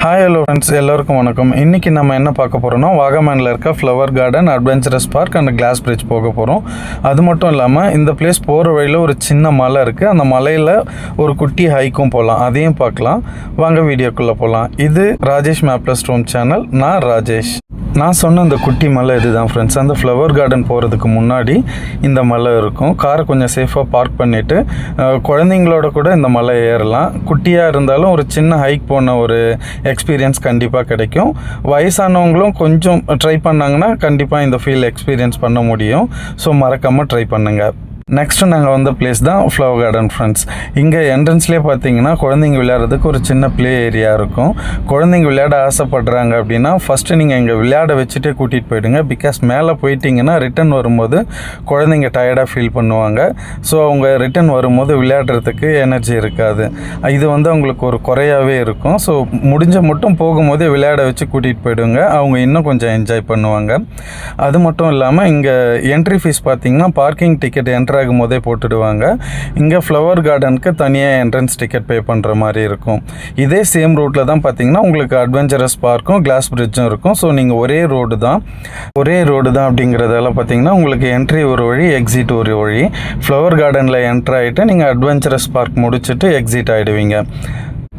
Hi hello friends, எல்லாருக்கும் வணக்கம். இன்றைக்கி நம்ம என்ன பார்க்க போகிறோம்னா, வாகமேனில் இருக்க flower garden, adventurous park and glass bridge போக போகிறோம். அது மட்டும் இல்லாமல் இந்த பிளேஸ் போகிற வழியில் ஒரு சின்ன மலை இருக்குது. அந்த மலையில் ஒரு குட்டி ஹைக்கும் போகலாம், அதையும் பார்க்கலாம். வாங்க வீடியோக்குள்ளே போகலாம். இது ராஜேஷ் மேப்ளஸ் ரூம் சேனல். நான் ராஜேஷ். நான் சொன்ன இந்த குட்டி மலை இதுதான் ஃப்ரெண்ட்ஸ். அந்த ஃப்ளவர் கார்டன் போகிறதுக்கு முன்னாடி இந்த மலை இருக்கும். காரை கொஞ்சம் சேஃபாக பார்க் பண்ணிவிட்டு குழந்தைங்களோட கூட இந்த மலை ஏறலாம். குட்டியாக இருந்தாலும் ஒரு சின்ன ஹைக் போன ஒரு எக்ஸ்பீரியன்ஸ் கண்டிப்பாக கிடைக்கும். வயசானவங்களும் கொஞ்சம் ட்ரை பண்ணாங்கன்னா கண்டிப்பாக இந்த ஃபீல் எக்ஸ்பீரியன்ஸ் பண்ண முடியும். ஸோ மறக்காமல் ட்ரை பண்ணுங்கள். நெக்ஸ்ட்டு நாங்கள் வந்த பிளேஸ் தான் ஃப்ளவர் கார்டன் ஃப்ரெண்ட்ஸ். இங்கே என்ட்ரன்ஸ்லேயே பார்த்தீங்கன்னா குழந்தைங்க விளையாடுறதுக்கு ஒரு சின்ன ப்ளே ஏரியா இருக்கும். குழந்தைங்க விளையாட ஆசைப்படுறாங்க அப்படின்னா ஃபஸ்ட்டு நீங்கள் இங்கே விளையாட வச்சுட்டே கூட்டிகிட்டு போயிடுங்க. பிகாஸ் மேலே போயிட்டிங்கன்னா ரிட்டன் வரும்போது குழந்தைங்க டயர்டாக ஃபீல் பண்ணுவாங்க. ஸோ அவங்க ரிட்டன் வரும்போது விளையாடுறதுக்கு எனர்ஜி இருக்காது. இது அவங்களுக்கு ஒரு குறையாகவே இருக்கும். ஸோ முடிஞ்ச மட்டும் போகும்போதே விளையாட வச்சு கூட்டிகிட்டு போயிடுங்க. அவங்க இன்னும் கொஞ்சம் என்ஜாய் பண்ணுவாங்க. அது மட்டும் இல்லாமல் இங்கே என்ட்ரி ஃபீஸ் பார்த்தீங்கன்னா பார்க்கிங் டிக்கெட் என்ட்ரி ஆகும் போதே போட்டுடுவாங்க. இங்கே ஃப்ளவர் கார்டனுக்கு தனியாக என்ட்ரன்ஸ் டிக்கெட் பே பண்ணுற மாதிரி இருக்கும். இதே சேம் ரூட்டில் தான் பார்த்தீங்கன்னா உங்களுக்கு அட்வென்ச்சரஸ் பார்க்கும் கிளாஸ் பிரிட்ஜும் இருக்கும். ஸோ நீங்கள் ஒரே ரோடு தான் அப்படிங்கிறதால பார்த்தீங்கன்னா உங்களுக்கு என்ட்ரி ஒரு வழி, எக்ஸிட் ஒரு வழி. ஃப்ளவர் கார்டனில் என்ட்ரு ஆகிட்டு நீங்கள் அட்வென்ச்சரஸ் பார்க் முடிச்சுட்டு எக்ஸிட் ஆகிடுவீங்க.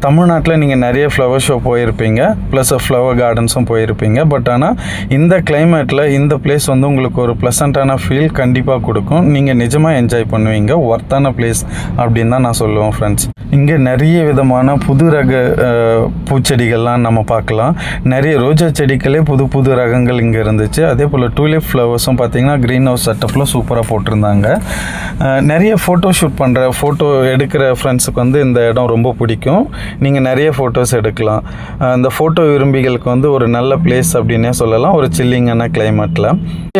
தமிழ்நாட்டில் நீங்கள் நிறைய ஃப்ளவர் ஷோ போயிருப்பீங்க, ப்ளஸ் ஃப்ளவர் கார்டன்ஸும் போயிருப்பீங்க. பட் ஆனால் இந்த கிளைமேட்டில் இந்த பிளேஸ் உங்களுக்கு ஒரு ப்ளசண்ட்டான ஃபீல் கண்டிப்பாக கொடுக்கும். நீங்கள் நிஜமாக என்ஜாய் பண்ணுவீங்க. ஒர்த்தான பிளேஸ் அப்படின்னு தான் நான் சொல்லுவேன் ஃப்ரெண்ட்ஸ். இங்கே நிறைய விதமான புது ரக பூச்செடிகள்லாம் நம்ம பார்க்கலாம். நிறைய ரோஜா செடிகளே புது ரகங்கள் இங்கே இருந்துச்சு. அதே போல் டூலிப் ஃப்ளவர்ஸும் பார்த்தீங்கன்னா க்ரீன் ஹவுஸ் செட்டப்பில் சூப்பராக போட்டிருந்தாங்க. நிறைய ஃபோட்டோ எடுக்கிற ஃப்ரெண்ட்ஸுக்கு இந்த இடம் ரொம்ப பிடிக்கும். நீங்கள் நிறைய ஃபோட்டோஸ் எடுக்கலாம். அந்த ஃபோட்டோ விரும்பிகளுக்கு ஒரு நல்ல பிளேஸ் அப்படின்னே சொல்லலாம், ஒரு சில்லிங்கான கிளைமேட்டில்.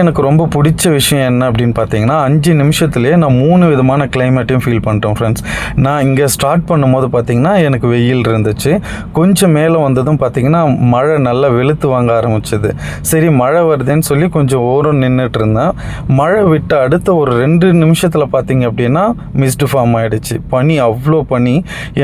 எனக்கு ரொம்ப பிடிச்ச விஷயம் என்ன அப்படின்னு பார்த்தீங்கன்னா 5 நிமிஷத்துலேயே நான் 3 விதமான கிளைமேட்டையும் ஃபீல் பண்ணிட்டோம் ஃப்ரெண்ட்ஸ். நான் இங்கே ஸ்டார்ட் பண்ணும்போது பார்த்தீங்கன்னா எனக்கு வெயில் இருந்துச்சு. கொஞ்சம் மேலே வந்ததும் பார்த்தீங்கன்னா மழை நல்லா வெளுத்து வாங்க ஆரம்பிச்சிது. சரி மழை வருதுன்னு சொல்லி கொஞ்சம் ஓரம் நின்றுட்டு இருந்தேன். மழை விட்டு அடுத்த ஒரு 2 நிமிஷத்தில் பார்த்தீங்க அப்படின்னா மிஸ்டு ஃபார்ம் ஆகிடுச்சு. பனி, அவ்வளோ பனி.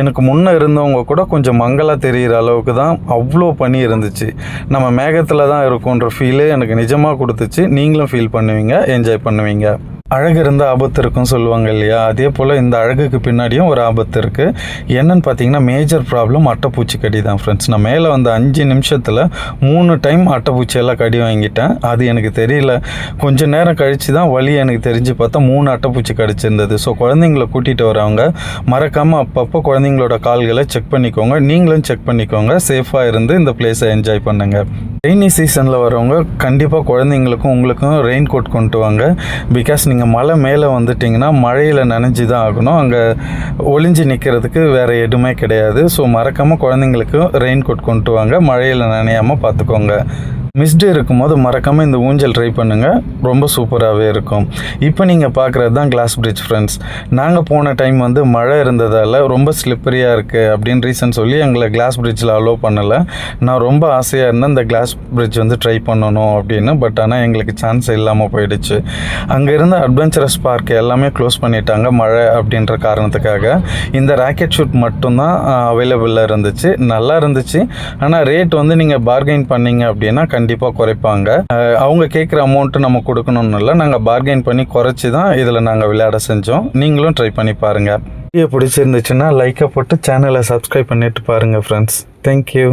எனக்கு முன்னே இருந்தவங்க கூட கொஞ்சம் மங்கலாக தெரிகிற அளவுக்கு தான் அவ்வளோ பனி இருந்துச்சு. நம்ம மேகத்தில் தான் இருக்குன்ற ஃபீலே எனக்கு நிஜமாக கொடுத்துச்சு. நீங்களும் ஃபீல் பண்ணுவீங்க, என்ஜாய் பண்ணுவீங்க. அழகு இருந்தால் ஆபத்து இருக்குன்னு சொல்லுவாங்க இல்லையா, அதே போல் இந்த அழகுக்கு பின்னாடியும் ஒரு ஆபத்து இருக்குது. என்னன்னு பார்த்தீங்கன்னா மேஜர் ப்ராப்ளம் அட்டைப்பூச்சி கடி தான் ஃப்ரெண்ட்ஸ். நான் மேலே வந்த 5 நிமிஷத்தில் 3 டைம் அட்டைப்பூச்சியெல்லாம் கடி வாங்கிட்டேன். அது எனக்கு தெரியல. கொஞ்சம் நேரம் கழித்து தான் வலி எனக்கு தெரிஞ்சு பார்த்தா 3 அட்டைப்பூச்சி கடிச்சிருந்தது. ஸோ குழந்தைங்கள கூட்டிகிட்டு வரவங்க மறக்காமல் அப்பப்போ குழந்தைங்களோட கால்களை செக் பண்ணிக்கோங்க. நீங்களும் செக் பண்ணிக்கோங்க. சேஃபாக இருந்து இந்த பிளேஸை என்ஜாய் பண்ணுங்கள். ரெய்னி சீசனில் வரவங்க கண்டிப்பாக குழந்தைங்களுக்கும் உங்களுக்கும் ரெயின் கோட் கொண்டு வாங்க. பிகாஸ் நீங்கள் மலை மேலே வந்துட்டிங்கன்னா மழையில் நனைஞ்சி தான் ஆகணும். அங்கே ஒளிஞ்சு நிற்கிறதுக்கு வேறு எதுவுமே கிடையாது. ஸோ மறக்காமல் குழந்தைங்களுக்கு ரெயின் கோட் கொண்டு வாங்க. மழையில் நனையாமல் பார்த்துக்கோங்க. மிஸ்டு இருக்கும்போது மறக்காமல் இந்த ஊஞ்சல் ட்ரை பண்ணுங்கள். ரொம்ப சூப்பராகவே இருக்கும். இப்போ நீங்கள் பார்க்குறது தான் கிளாஸ் பிரிட்ஜ் ஃப்ரெண்ட்ஸ். நாங்கள் போன டைம் மழை இருந்ததால் ரொம்ப ஸ்லிப்பரியாக இருக்குது அப்படின்னு ரீசன் சொல்லி எங்களை கிளாஸ் பிரிட்ஜில் அலோவ் பண்ணலை. நான் ரொம்ப ஆசையாக இருந்தேன் இந்த கிளாஸ் பிரிட்ஜ் ட்ரை பண்ணணும் அப்படின்னு. பட் ஆனால் எங்களுக்கு சான்ஸ் இல்லாமல் போயிடுச்சு. அங்கே இருந்த அட்வென்ச்சரஸ் பார்க் எல்லாமே க்ளோஸ் பண்ணிட்டாங்க மழை அப்படின்ற காரணத்துக்காக. இந்த ராக்கெட் ஷூட் மட்டும்தான் அவைலபிளாக இருந்துச்சு. நல்லா இருந்துச்சு. ஆனால் ரேட் நீங்கள் பார்கெயின் பண்ணிங்க அப்படின்னா கண்டிப்பாக குறைப்பாங்க. அவங்க கேட்குற அமௌண்ட்டு நம்ம கொடுக்கணும்னு இல்லை, நாங்கள் பார்கெயின் பண்ணி குறைச்சி தான் இதில் நாங்கள் விளையாட செஞ்சோம். நீங்களும் ட்ரை பண்ணி பாருங்கள். வீடியோ பிடிச்சிருந்துச்சுன்னா லைக்கை போட்டு சேனலை சப்ஸ்கிரைப் பண்ணிட்டு பாருங்கள் ஃப்ரெண்ட்ஸ். தேங்க்யூ.